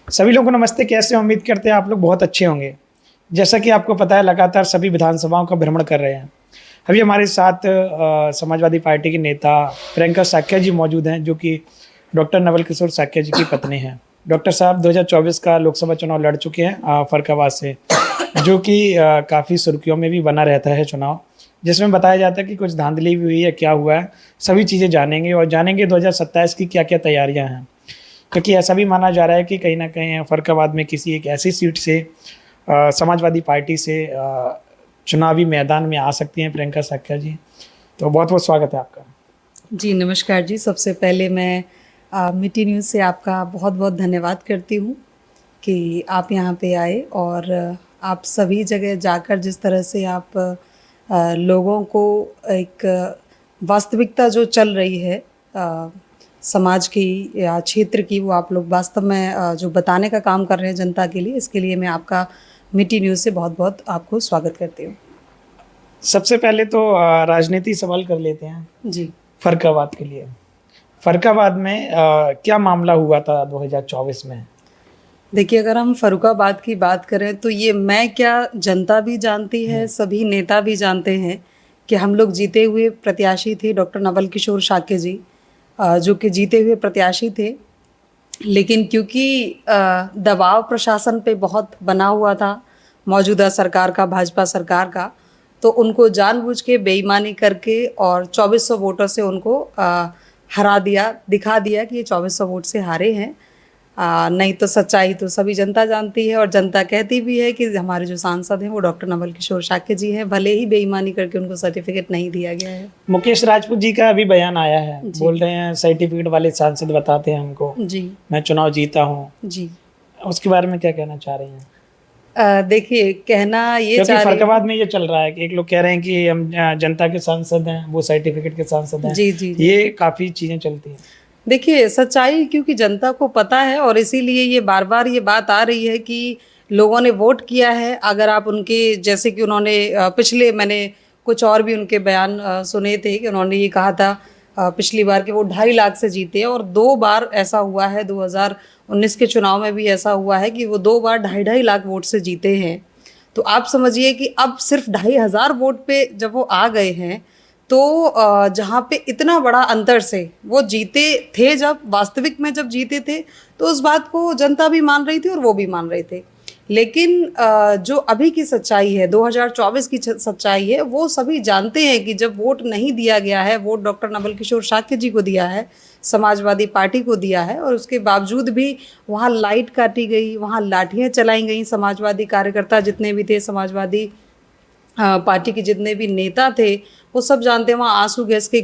सभी लोगों को नमस्ते। कैसे हैं? उम्मीद करते हैं आप लोग बहुत अच्छे होंगे। जैसा कि आपको पता है, लगातार सभी विधानसभाओं का भ्रमण कर रहे हैं। अभी हमारे साथ समाजवादी पार्टी के नेता प्रियंका साक्या जी मौजूद हैं, जो कि डॉक्टर नवल किशोर साक्या जी की पत्नी हैं। डॉक्टर साहब 2024 का लोकसभा चुनाव लड़ चुके हैं फर्रुखाबाद से, जो कि काफ़ी सुर्खियों में भी बना रहता है चुनाव, जिसमें बताया जाता है कि कुछ धांधली भी हुई है, क्या हुआ है, सभी चीज़ें जानेंगे और जानेंगे 2027 की क्या क्या तैयारियां हैं। क्योंकि ऐसा भी माना जा रहा है कि कहीं ना कहीं फर्रुखाबाद में किसी एक ऐसी सीट से समाजवादी पार्टी से चुनावी मैदान में आ सकती हैं प्रियंका साक्या जी। तो बहुत बहुत स्वागत है आपका। जी नमस्कार जी। सबसे पहले मैं मिट्टी न्यूज़ से आपका बहुत बहुत धन्यवाद करती हूँ कि आप यहाँ पे आए और आप सभी जगह जाकर जिस तरह से आप लोगों को एक वास्तविकता जो चल रही है समाज की या क्षेत्र की, वो आप लोग वास्तव में जो बताने का काम कर रहे हैं जनता के लिए, इसके लिए मैं आपका मिट्टी न्यूज़ से बहुत बहुत आपको स्वागत करती हूँ। सबसे पहले तो राजनीति सवाल कर लेते हैं जी। फर्रुखाबाद के लिए। फर्रुखाबाद में क्या मामला हुआ था 2024 में? देखिए, अगर हम फर्रुखाबाद की बात करें तो ये मैं क्या, जनता भी जानती है, सभी नेता भी जानते हैं कि हम लोग जीते हुए प्रत्याशी थे। डॉक्टर नवल किशोर साक्य जी जो कि जीते हुए प्रत्याशी थे, लेकिन क्योंकि दबाव प्रशासन पे बहुत बना हुआ था मौजूदा सरकार का, भाजपा सरकार का, तो उनको जानबूझ के बेईमानी करके और 2400 वोटों से उनको हरा दिया, दिखा दिया कि ये 2400 वोट से हारे हैं। नहीं तो सच्चाई तो सभी जनता जानती है और जनता कहती भी है कि हमारे जो सांसद हैं वो डॉक्टर नवल किशोर साक्य जी हैं, भले ही बेईमानी करके उनको सर्टिफिकेट नहीं दिया गया है। मुकेश राजपूत जी का अभी बयान आया है, बोल रहे हैं सर्टिफिकेट वाले सांसद बताते हैं हमको जी मैं चुनाव जीता हूँ। जी। उसके बारे में क्या कहना चाह रही हैं? देखिए, कहना ये क्योंकि चाह रही फर्रुखाबाद में ये चल रहा है कि एक लोग कह रहे हैं कि हम जनता के सांसद हैं, वो सर्टिफिकेट के सांसद हैं। जी जी जी। ये काफी चीजें चलती हैं। देखिए, सच्चाई क्योंकि जनता को पता है और इसीलिए ये बार बार ये बात आ रही है कि लोगों ने वोट किया है। अगर आप उनके, जैसे कि उन्होंने पिछले, मैंने कुछ और भी उनके बयान सुने थे कि उन्होंने ये कहा था पिछली बार कि वो 2.5 लाख से जीते, और 2 बार ऐसा हुआ है, 2019 के चुनाव में भी ऐसा हुआ है कि वो 2 बार 2.5 लाख वोट से जीते हैं। तो आप समझिए कि अब सिर्फ 2,500 वोट पे जब वो आ गए हैं, तो जहाँ पे इतना बड़ा अंतर से वो जीते थे, जब वास्तविक में जब जीते थे, तो उस बात को जनता भी मान रही थी और वो भी मान रहे थे। लेकिन जो अभी की सच्चाई है, 2024 की सच्चाई है, वो सभी जानते हैं कि जब वोट नहीं दिया गया है, वोट डॉक्टर नवल किशोर साक्य जी को दिया है, समाजवादी पार्टी को दिया है, और उसके बावजूद भी वहाँ लाइट काटी गई, वहाँ लाठियाँ चलाई गई। समाजवादी कार्यकर्ता जितने भी थे, समाजवादी पार्टी के जितने भी नेता थे, वो सब जानते हैं। वहाँ आंसू गैस के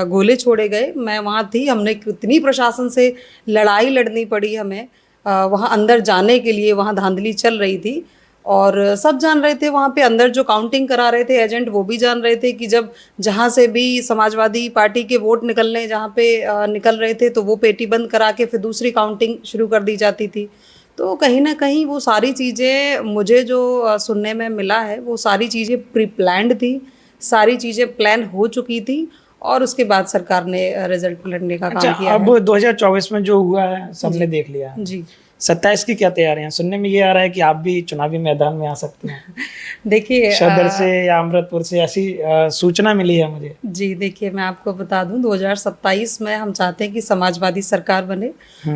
गोले छोड़े गए। मैं वहाँ थी, हमने कितनी प्रशासन से लड़ाई लड़नी पड़ी हमें वहाँ अंदर जाने के लिए। वहाँ धांधली चल रही थी और सब जान रहे थे। वहाँ पे अंदर जो काउंटिंग करा रहे थे एजेंट, वो भी जान रहे थे कि जब जहाँ से भी समाजवादी पार्टी के वोट निकलने, जहाँ पे निकल रहे थे, तो वो पेटी बंद करा के फिर दूसरी काउंटिंग शुरू कर दी जाती थी। तो कहीं ना कहीं वो सारी चीज़ें, मुझे जो सुनने में मिला है, वो सारी चीज़ें प्री प्लान्ड थी, सारी चीज़ें प्लान हो चुकी थी, और उसके बाद सरकार ने रिजल्ट पलटने का काम किया अब है। 2024 में जो हुआ है सबने देख लिया। जी। 27 की क्या तैयारियां? सुनने में ये आ रहा है कि आप भी चुनावी मैदान में आ सकते हैं। देखिए, सदर से या अमृतपुर से ऐसी सूचना मिली है मुझे। जी देखिए, मैं आपको बता दूं, 2027 में हम चाहते हैं कि समाजवादी सरकार बने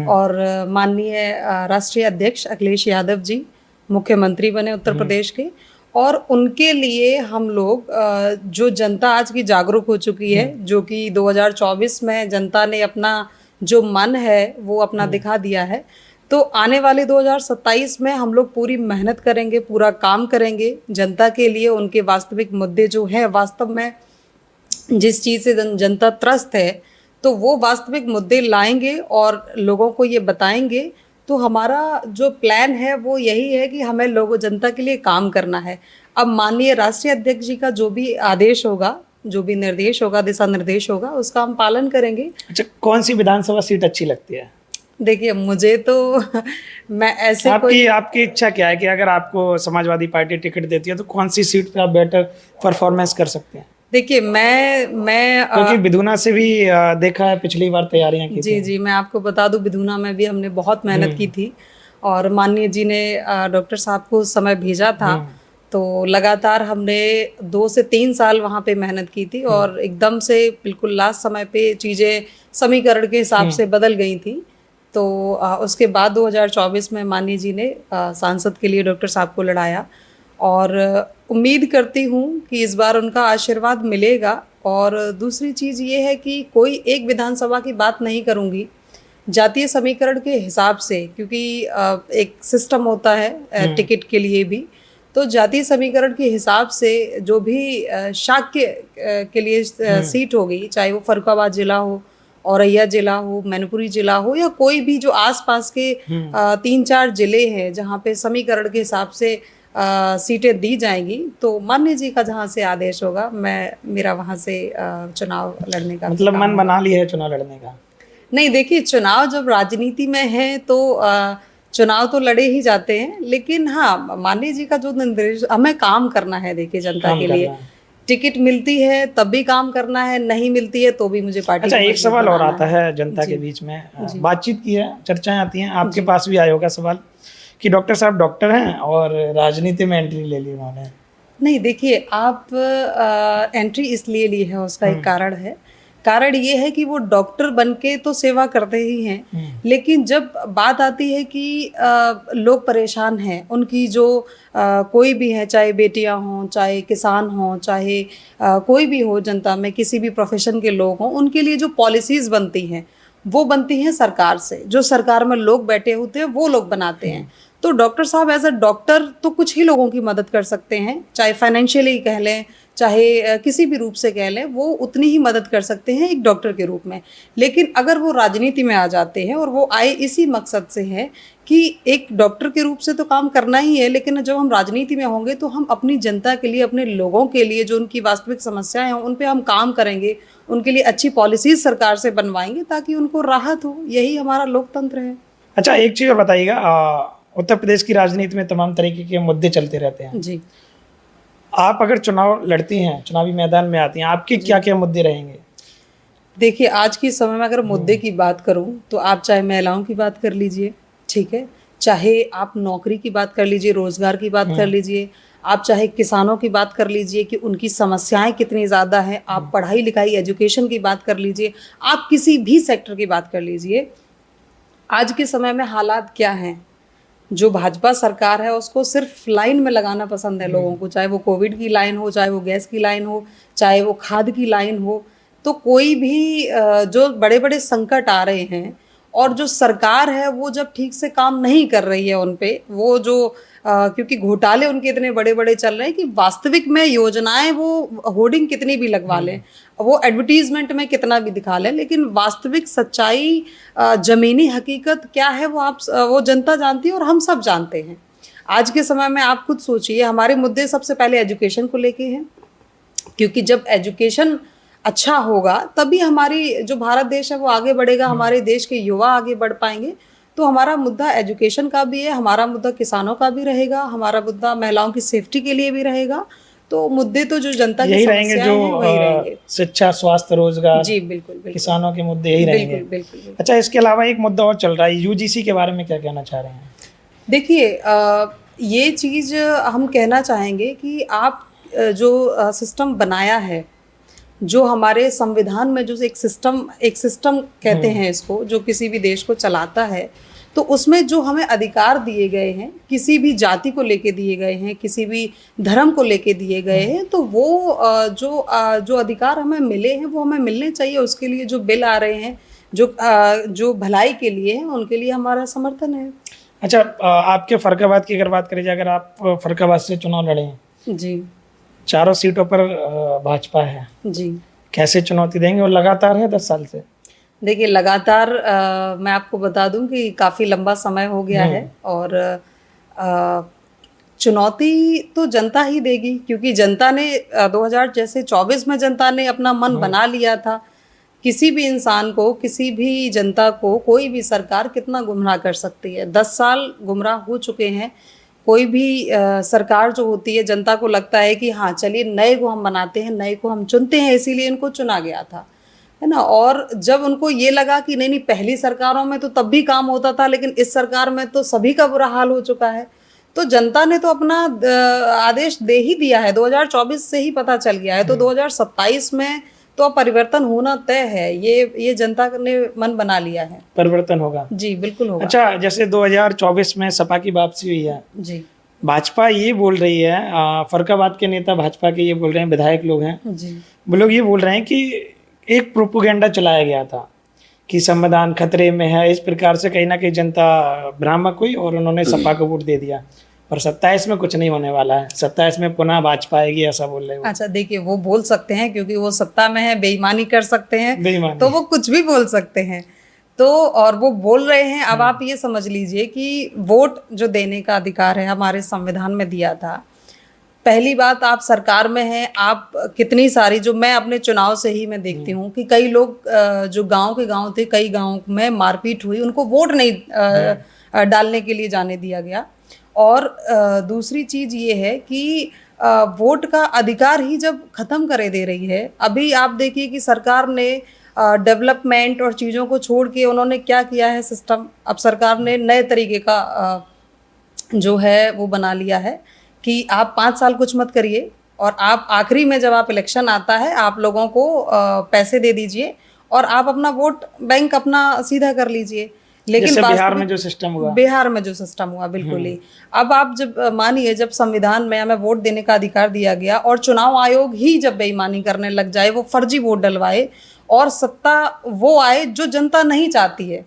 और माननीय राष्ट्रीय अध्यक्ष अखिलेश यादव जी मुख्यमंत्री बने उत्तर प्रदेश के। और उनके लिए हम लोग, जो जनता आज की जागरूक हो चुकी है, जो कि 2024 में जनता ने अपना जो मन है वो अपना दिखा दिया है, तो आने वाले 2027 में हम लोग पूरी मेहनत करेंगे, पूरा काम करेंगे जनता के लिए। उनके वास्तविक मुद्दे जो हैं, वास्तव में जिस चीज़ से जनता त्रस्त है, तो वो वास्तविक मुद्दे लाएंगे और लोगों को ये बताएंगे। तो हमारा जो प्लान है वो यही है कि हमें लोगों, जनता के लिए काम करना है। अब माननीय राष्ट्रीय अध्यक्ष जी का जो भी आदेश होगा, जो भी निर्देश होगा, दिशा निर्देश होगा, उसका हम पालन करेंगे। अच्छा, कौन सी विधानसभा सीट अच्छी लगती है? देखिए, मुझे तो मैं ऐसे आपकी इच्छा क्या है कि अगर आपको समाजवादी पार्टी टिकट देती है तो कौन सी सीट पे आप बेटर परफॉर्मेंस कर सकते हैं? देखिए, मैं क्योंकि विधुना से भी देखा है, पिछली बार तैयारियां की जी थी। जी, मैं आपको बता दूं, विधुना में भी हमने बहुत मेहनत की थी और माननीय जी ने डॉक्टर साहब को उस समय भेजा था, तो लगातार हमने 2 से 3 साल वहाँ पे मेहनत की थी और एकदम से बिल्कुल लास्ट समय पे चीज़ें समीकरण के हिसाब से बदल गई थी। तो उसके बाद 2024 में माननीय जी ने सांसद के लिए डॉक्टर साहब को लड़ाया और उम्मीद करती हूँ कि इस बार उनका आशीर्वाद मिलेगा। और दूसरी चीज़ ये है कि कोई एक विधानसभा की बात नहीं करूँगी, जातीय समीकरण के हिसाब से, क्योंकि एक सिस्टम होता है टिकट के लिए भी, तो जातीय समीकरण के हिसाब से जो भी शाक्य के लिए सीट होगी, चाहे वो फर्रुखाबाद जिला हो, औरैया जिला हो, मैनपुरी जिला हो, या कोई भी जो आसपास के 3-4 जिले हैं जहाँ पे समीकरण के हिसाब से सीटें दी जाएंगी, तो माननीय जी का जहाँ से आदेश होगा मेरा वहाँ से चुनाव लड़ने का मतलब मन बना लिया है चुनाव लड़ने का? नहीं, देखिए, चुनाव जब राजनीति में है तो चुनाव तो लड़े ही जाते हैं, लेकिन हाँ, माननीय जी का जो निर्देश, हमें काम करना है, देखिए, जनता के लिए। टिकट मिलती है तब भी काम करना है, नहीं मिलती है तो भी मुझे पार्टी। अच्छा, एक सवाल और आता है जनता के बीच में, बातचीत की है, चर्चाएं आती हैं, आपके पास भी आया होगा सवाल कि डॉक्टर साहब डॉक्टर हैं और राजनीति में एंट्री ले ली उन्होंने। नहीं, देखिए, आप एंट्री इसलिए ली है, उसका एक कारण है। कारण ये है कि वो डॉक्टर बनके तो सेवा करते ही हैं, लेकिन जब बात आती है कि लोग परेशान हैं, उनकी जो कोई भी है, चाहे बेटियां हों, चाहे किसान हों, चाहे कोई भी हो, जनता में किसी भी प्रोफेशन के लोग हों, उनके लिए जो पॉलिसीज़ बनती हैं वो बनती हैं सरकार से। जो सरकार में लोग बैठे होते हैं वो लोग बनाते हैं। तो डॉक्टर साहब एज अ डॉक्टर तो कुछ ही लोगों की मदद कर सकते हैं, चाहे फाइनेंशियली कह लें, चाहे किसी भी रूप से कह लें, वो उतनी ही मदद कर सकते हैं एक डॉक्टर के रूप में। लेकिन अगर वो राजनीति में आ जाते हैं, और वो आए इसी मकसद से है कि एक डॉक्टर के रूप से तो काम करना ही है, लेकिन जब हम राजनीति में होंगे तो हम अपनी जनता के लिए, अपने लोगों के लिए जो उनकी वास्तविक समस्याएं हैं उन पे हम काम करेंगे, उनके लिए अच्छी पॉलिसीज सरकार से बनवाएंगे ताकि उनको राहत हो। यही हमारा लोकतंत्र है। अच्छा, एक चीज़ और बताइएगा, उत्तर प्रदेश की राजनीति में तमाम तरीके के मुद्दे चलते रहते हैं जी। आप अगर चुनाव लड़ती हैं, चुनावी मैदान में आती हैं, आपके क्या क्या मुद्दे रहेंगे? देखिए, आज के समय में अगर मुद्दे की बात करूं तो आप चाहे महिलाओं की बात कर लीजिए, ठीक है, चाहे आप नौकरी की बात कर लीजिए, रोजगार की बात कर लीजिए, आप चाहे किसानों की बात कर लीजिए कि उनकी समस्याएं कितनी ज़्यादा हैं, आप पढ़ाई लिखाई एजुकेशन की बात कर लीजिए, आप किसी भी सेक्टर की बात कर लीजिए। आज के समय में हालात क्या हैं? जो भाजपा सरकार है उसको सिर्फ लाइन में लगाना पसंद है लोगों को, चाहे वो कोविड की लाइन हो, चाहे वो गैस की लाइन हो, चाहे वो खाद की लाइन हो। तो कोई भी जो बड़े बड़े संकट आ रहे हैं और जो सरकार है वो जब ठीक से काम नहीं कर रही है उन पे, वो जो क्योंकि घोटाले उनके इतने बड़े बड़े चल रहे हैं कि वास्तविक में योजनाएं वो होर्डिंग कितनी भी लगवा लें, वो एडवर्टीजमेंट में कितना भी दिखा लें, लेकिन वास्तविक सच्चाई, जमीनी हकीकत क्या है वो जनता जानती है और हम सब जानते हैं। आज के समय में आप खुद सोचिए, हमारे मुद्दे सबसे पहले एजुकेशन को लेके हैं, क्योंकि जब एजुकेशन अच्छा होगा तभी हमारी जो भारत देश है वो आगे बढ़ेगा, हमारे देश के युवा आगे बढ़ पाएंगे। तो हमारा मुद्दा एजुकेशन का भी है, हमारा मुद्दा किसानों का भी रहेगा, हमारा मुद्दा महिलाओं की सेफ्टी के लिए भी रहेगा। तो मुद्दे तो जो जनता की समस्याएं हैं वही रहेंगे। शिक्षा, स्वास्थ्य, रोजगार, जी बिल्कुल, बिल्कुल, किसानों के मुद्दे यही रहेंगे। बिल्कुल, बिल्कुल, बिल्कुल। अच्छा, इसके अलावा एक मुद्दा और चल रहा है, यूजीसी के बारे में क्या कहना चाह रहे हैं? देखिए, ये चीज़ हम कहना चाहेंगे कि आप जो सिस्टम बनाया है, जो हमारे संविधान में जो एक सिस्टम कहते हैं इसको, जो किसी भी देश को चलाता है, तो उसमें जो हमें अधिकार दिए गए हैं, किसी भी जाति को लेके दिए गए हैं, किसी भी धर्म को लेके दिए गए हैं, तो वो जो अधिकार हमें मिले हैं वो हमें मिलने चाहिए। उसके लिए जो बिल आ रहे हैं, जो भलाई के लिए हैं, उनके लिए हमारा समर्थन है। अच्छा, आपके फर्रुखाबाद की अगर बात करें, अगर आप फर्रुखाबाद से चुनाव लड़े हैं जी, चारों सीटों पर भाजपा है जी, कैसे चुनौती देंगे? और लगातार है 10 साल से। देखिए, लगातार मैं आपको बता दूं कि काफ़ी लंबा समय हो गया है, और चुनौती तो जनता ही देगी, क्योंकि जनता ने 2024 में जनता ने अपना मन बना लिया था। किसी भी इंसान को, किसी भी जनता को कोई भी सरकार कितना गुमराह कर सकती है। 10 साल गुमराह हो चुके हैं। कोई भी सरकार जो होती है, जनता को लगता है कि हाँ चलिए नए को हम बनाते हैं, नए को हम चुनते हैं, इसीलिए इनको चुना गया था। है ना। और जब उनको ये लगा कि नहीं नहीं, पहली सरकारों में तो तब भी काम होता था, लेकिन इस सरकार में तो सभी का बुरा हाल हो चुका है, तो जनता ने तो अपना आदेश दे ही दिया है। 2024 से ही पता चल गया है, तो 2027 में तो अब परिवर्तन होना तय है। ये जनता ने मन बना लिया है, परिवर्तन होगा। जी बिल्कुल होगा। अच्छा, जैसे 2024 में सपा की वापसी हुई है, जी भाजपा ये बोल रही है, फरकाबाद के नेता भाजपा के ये बोल रहे हैं, विधायक लोग हैं, जी वो लोग ये बोल रहे हैं कि एक प्रोपोगेंडा चलाया गया था कि संविधान खतरे में है, इस प्रकार से कहीं ना कहीं जनता भ्रामक हुई और उन्होंने सपा को वोट दे दिया। पर 27 में कुछ नहीं होने वाला है, 27 में पुनः भाजपा आएगी, ऐसा बोल रहे हो। अच्छा, देखिए वो बोल सकते हैं क्योंकि वो सत्ता में है, बेईमानी कर सकते हैं, बेईमानी। तो वो कुछ भी बोल सकते हैं। तो और वो बोल रहे हैं। अब आप ये समझ लीजिए कि वोट जो देने का अधिकार है हमारे संविधान में दिया था। पहली बात, आप सरकार में हैं, आप कितनी सारी, जो मैं अपने चुनाव से ही मैं देखती हूँ कि कई लोग जो गांव के गांव थे, कई गांव में मारपीट हुई, उनको वोट नहीं डालने के लिए जाने दिया गया। और दूसरी चीज ये है कि वोट का अधिकार ही जब खत्म करे दे रही है, अभी आप देखिए कि सरकार ने डेवलपमेंट और चीज़ों को छोड़ के उन्होंने क्या किया है सिस्टम। अब सरकार ने नए तरीके का जो है वो बना लिया है कि आप 5 साल कुछ मत करिए और आप आखिरी में जब आप इलेक्शन आता है, आप लोगों को पैसे दे दीजिए और आप अपना वोट बैंक अपना सीधा कर लीजिए। लेकिन जैसे बिहार में जो सिस्टम हुआ, बिहार में जो सिस्टम हुआ, बिल्कुल ही। अब आप जब मानिए, जब संविधान में हमें वोट देने का अधिकार दिया गया और चुनाव आयोग ही जब बेईमानी करने लग जाए, वो फर्जी वोट डलवाए और सत्ता वो आए जो जनता नहीं चाहती है।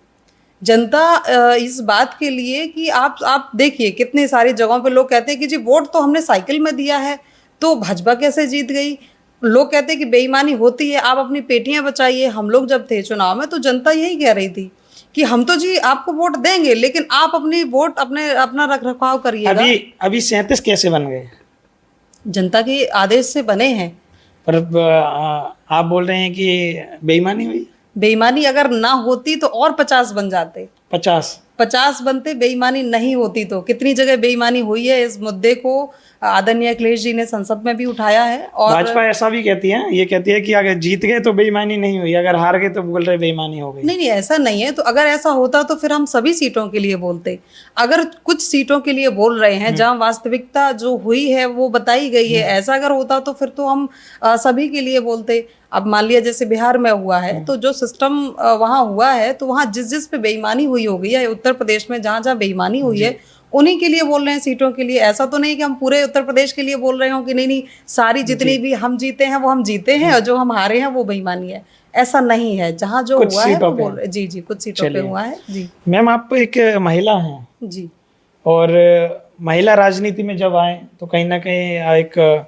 जनता इस बात के लिए कि आप देखिए कितने सारी जगहों पे लोग कहते हैं कि जी वोट तो हमने साइकिल में दिया है, तो भाजपा कैसे जीत गई। लोग कहते हैं कि बेईमानी होती है, आप अपनी पेटियां बचाइए। हम लोग जब थे चुनाव में तो जनता यही कह रही थी कि हम तो जी आपको वोट देंगे, लेकिन आप अपनी वोट अपना रख रखाव करिएगा। अभी 37 कैसे बन गए? जनता के आदेश से बने हैं। पर आप बोल रहे हैं कि बेईमानी हुई। बेईमानी अगर ना होती तो और 50 बन जाते, 50 बनते। बेईमानी नहीं होती तो कितनी जगह बेईमानी हुई है। इस मुद्दे को आदरणीय अखिलेश जी ने संसद में भी उठाया है। और भाजपा ऐसा भी कहती है, ये कहती है कि अगर जीत गए तो बेईमानी नहीं हुई, अगर हार गए तो बोल रहे बेईमानी हो गई। नहीं नहीं, ऐसा नहीं है। तो अगर ऐसा होता तो फिर हम सभी सीटों के लिए बोलते। अगर कुछ सीटों के लिए बोल रहे हैं जहां वास्तविकता जो हुई है वो बताई गई है, ऐसा अगर होता तो फिर तो हम सभी के लिए बोलते। अब मान लिया जैसे बिहार में हुआ है, तो जो सिस्टम वहां हुआ है, तो वहां जिस पे बेईमानी हुई होगी, या उत्तर प्रदेश में जहां जहां बेईमानी हुई है उन्हीं के लिए बोल रहे हैं, सीटों के लिए। ऐसा तो नहीं कि हम पूरे उत्तर प्रदेश के लिए बोल रहे हो कि नहीं नहीं, सारी जितनी भी हम जीते हैं वो हम जीते हैं और जो हम हारे हैं वो बेईमानी है। ऐसा नहीं है। जहां जो हुआ है वो बोल रहे। जी जी, कुछ सीटों पे हुआ है। जी मैम, आप एक महिला हैं जी, और महिला राजनीति में जब आए तो कहीं ना कहीं एक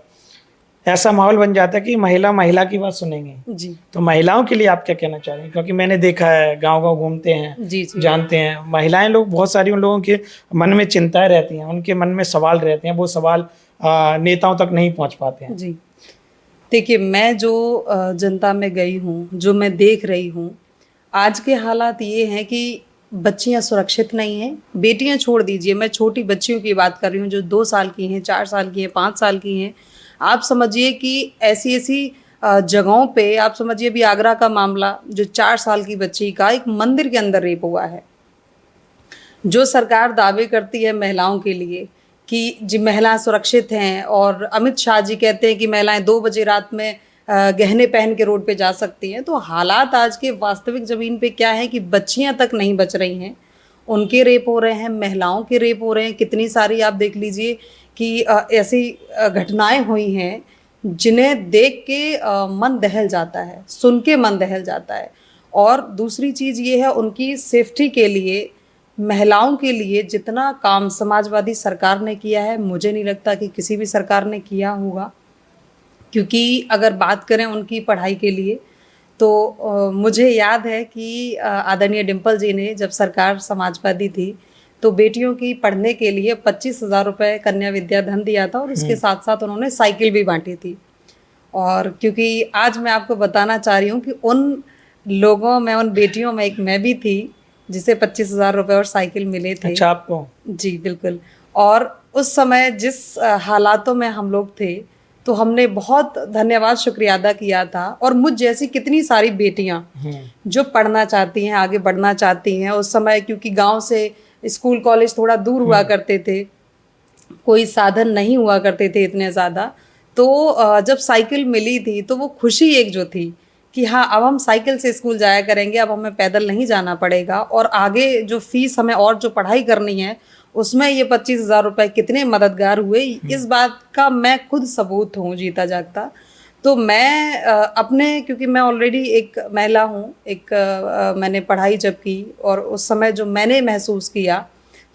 ऐसा माहौल बन जाता है कि महिला की बात सुनेंगे। जी तो महिलाओं के लिए आप क्या कहना चाह रहे हैं? क्योंकि मैंने देखा है, गांव गांव घूमते हैं, जी जी, जानते हैं, महिलाएं लोग बहुत सारी, उन लोगों के मन में चिंताएं रहती हैं, उनके मन में सवाल रहते हैं, वो सवाल नेताओं तक नहीं पहुंच पाते हैं। जी देखिए, मैं जो जनता में गई हूँ, जो मैं देख रही हूँ, आज के हालात ये हैं कि बच्चियाँ सुरक्षित नहीं हैं। बेटियाँ छोड़ दीजिए, मैं छोटी बच्चियों की बात कर रही हूँ जो 2 साल की हैं, 4 साल की हैं, 5 साल की हैं। आप समझिए कि ऐसी ऐसी जगहों पे, आप समझिए अभी आगरा का मामला, जो 4 साल की बच्ची का एक मंदिर के अंदर रेप हुआ है। जो सरकार दावे करती है महिलाओं के लिए कि जी महिलाएं सुरक्षित हैं, और अमित शाह जी कहते हैं कि महिलाएं 2 बजे रात में गहने पहन के रोड पे जा सकती हैं, तो हालात आज के वास्तविक ज़मीन पे क्या है कि बच्चियां तक नहीं बच रही हैं, उनके रेप हो रहे हैं, महिलाओं के रेप हो रहे हैं। कितनी सारी आप देख लीजिए कि ऐसी घटनाएं हुई हैं जिन्हें देख के मन दहल जाता है, सुन के मन दहल जाता है। और दूसरी चीज़ ये है, उनकी सेफ्टी के लिए, महिलाओं के लिए जितना काम समाजवादी सरकार ने किया है, मुझे नहीं लगता कि किसी भी सरकार ने किया होगा। क्योंकि अगर बात करें उनकी पढ़ाई के लिए, तो मुझे याद है कि आदरणीय डिम्पल जी ने, जब सरकार समाजवादी थी, तो बेटियों की पढ़ने के लिए 25,000 रुपये कन्या विद्या धन दिया था, और उसके साथ साथ उन्होंने साइकिल भी बांटी थी। और क्योंकि आज मैं आपको बताना चाह रही हूँ कि उन लोगों में, उन बेटियों में एक मैं भी थी जिसे 25,000 रुपये और साइकिल मिले थे। अच्छा, आपको? जी बिल्कुल। और उस समय जिस हालातों में हम लोग थे, तो हमने बहुत धन्यवाद शुक्रिया अदा किया था। और मुझ जैसी कितनी सारी बेटियां जो पढ़ना चाहती हैं, आगे बढ़ना चाहती हैं, उस समय क्योंकि गांव से स्कूल कॉलेज थोड़ा दूर हुआ करते थे, कोई साधन नहीं हुआ करते थे इतने ज़्यादा, तो जब साइकिल मिली थी तो वो खुशी एक जो थी कि हाँ अब हम साइकिल से स्कूल जाया करेंगे, अब हमें पैदल नहीं जाना पड़ेगा, और आगे जो फीस हमें और जो पढ़ाई करनी है उसमें ये 25,000 रुपये कितने मददगार हुए, इस बात का मैं खुद सबूत हूँ जीता जागता। तो मैं अपने, क्योंकि मैं ऑलरेडी एक महिला हूँ, मैंने पढ़ाई जब की और उस समय जो मैंने महसूस किया,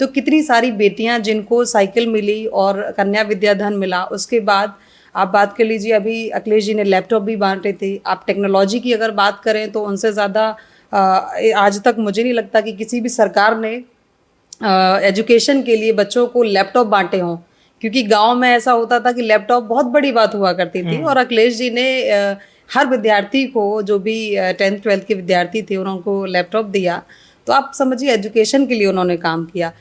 तो कितनी सारी बेटियां जिनको साइकिल मिली और कन्या विद्याधन मिला, उसके बाद आप बात कर लीजिए, अभी अखिलेश जी ने लैपटॉप भी बांटे थे। आप टेक्नोलॉजी की अगर बात करें तो उनसे ज़्यादा आज तक मुझे नहीं लगता कि किसी भी सरकार ने एजुकेशन के लिए बच्चों को लैपटॉप बांटे हों, क्योंकि गांव में ऐसा होता था कि लैपटॉप बहुत बड़ी बात हुआ करती थी। और अखिलेश जी ने हर विद्यार्थी को, जो भी 10th 12th के विद्यार्थी थे, उनको लैपटॉप दिया। तो आप समझिए एजुकेशन के लिए उन्होंने काम किया।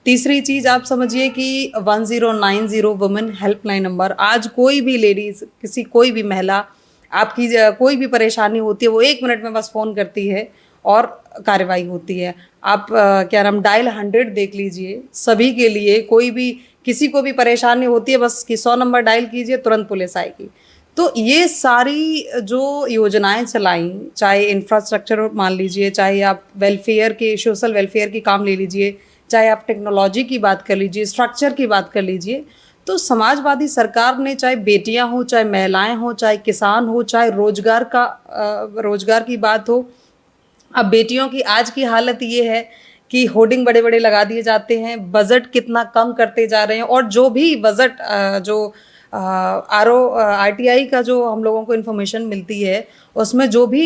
तीसरी चीज़ आप समझिए कि 1090 वुमेन हेल्पलाइन नंबर, आज कोई भी लेडीज़, कोई भी महिला, आपकी कोई भी परेशानी होती है, वो 1 मिनट में बस फ़ोन करती है और कार्रवाई होती है। आप क्या नाम, डायल 100 देख लीजिए, सभी के लिए, कोई भी किसी को भी परेशानी होती है बस कि 100 नंबर डायल कीजिए, तुरंत पुलिस आएगी। तो ये सारी जो योजनाएं चलाई, चाहे इंफ्रास्ट्रक्चर मान लीजिए, चाहे आप वेलफेयर के, सोशल वेलफेयर की काम ले लीजिए, चाहे आप टेक्नोलॉजी की बात कर लीजिए, स्ट्रक्चर की बात कर लीजिए, तो समाजवादी सरकार ने, चाहे बेटियां हो, चाहे महिलाएं हो, चाहे किसान हो, चाहे रोजगार की बात हो। अब बेटियों की आज की हालत ये है कि होर्डिंग बड़े बड़े लगा दिए जाते हैं, बजट कितना कम करते जा रहे हैं, और जो भी बजट जो RTI का जो हम लोगों को इन्फॉर्मेशन मिलती है, उसमें जो भी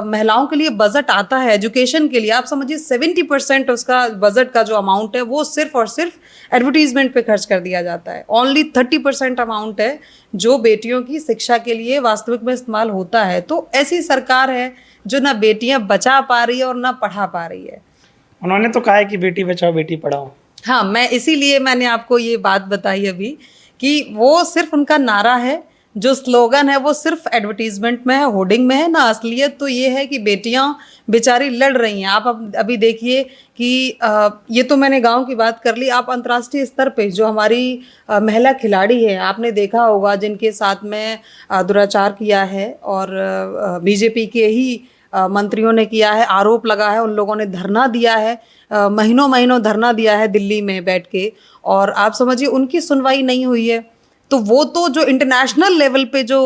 महिलाओं के लिए बजट आता है एजुकेशन के लिए, आप समझिए 70% उसका बजट का जो अमाउंट है वो सिर्फ और सिर्फ एडवर्टीजमेंट पे खर्च कर दिया जाता है। ओनली 30% अमाउंट है जो बेटियों की शिक्षा के लिए वास्तविक में इस्तेमाल होता है। तो ऐसी सरकार है जो ना बेटियां बचा पा रही है और ना पढ़ा पा रही है। उन्होंने तो कहा है कि बेटी बचाओ बेटी पढ़ाओ। हाँ, मैं इसीलिए मैंने आपको ये बात बताई अभी कि वो सिर्फ उनका नारा है, जो स्लोगन है वो सिर्फ एडवर्टीजमेंट में है, होर्डिंग में है, ना असलियत तो ये है कि बेटियां बेचारी लड़ रही हैं। आप अभी देखिए कि ये तो मैंने गांव की बात कर ली, आप अंतर्राष्ट्रीय स्तर पे जो हमारी महिला खिलाड़ी है, आपने देखा होगा जिनके साथ में दुराचार किया है, और बीजेपी के ही मंत्रियों ने किया है, आरोप लगा है, उन लोगों ने धरना दिया है, महीनों महीनों धरना दिया है दिल्ली में बैठ के, और आप समझिए उनकी सुनवाई नहीं हुई है। तो वो तो जो इंटरनेशनल लेवल पे जो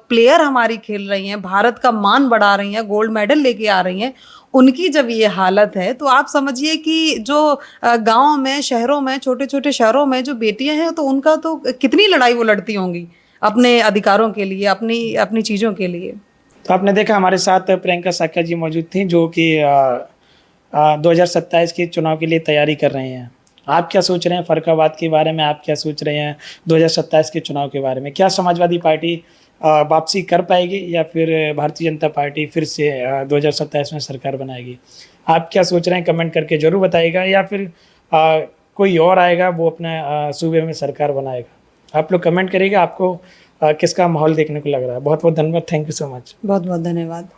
प्लेयर हमारी खेल रही हैं, भारत का मान बढ़ा रही हैं, गोल्ड मेडल लेके आ रही हैं, उनकी जब ये हालत है, तो आप समझिए कि जो गांव में, शहरों में, छोटे छोटे शहरों में जो बेटियां हैं, तो उनका तो कितनी लड़ाई वो लड़ती होंगी अपने अधिकारों के लिए, अपनी अपनी चीज़ों के लिए। तो आपने देखा हमारे साथ प्रियंका साक्या जी मौजूद थी, जो कि 2027 के चुनाव के लिए तैयारी कर रहे हैं। आप क्या सोच रहे हैं फर्रुखाबाद के बारे में? आप क्या सोच रहे हैं 2027 के चुनाव के बारे में? क्या समाजवादी पार्टी वापसी कर पाएगी, या फिर भारतीय जनता पार्टी फिर से 2027 में सरकार बनाएगी? आप क्या सोच रहे हैं कमेंट करके ज़रूर बताइएगा, या फिर कोई और आएगा वो अपने सूबे में सरकार बनाएगा? आप लोग कमेंट करिएगा, आपको किसका माहौल देखने को लग रहा है। बहुत बहुत धन्यवाद, थैंक यू सो मच। बहुत बहुत धन्यवाद।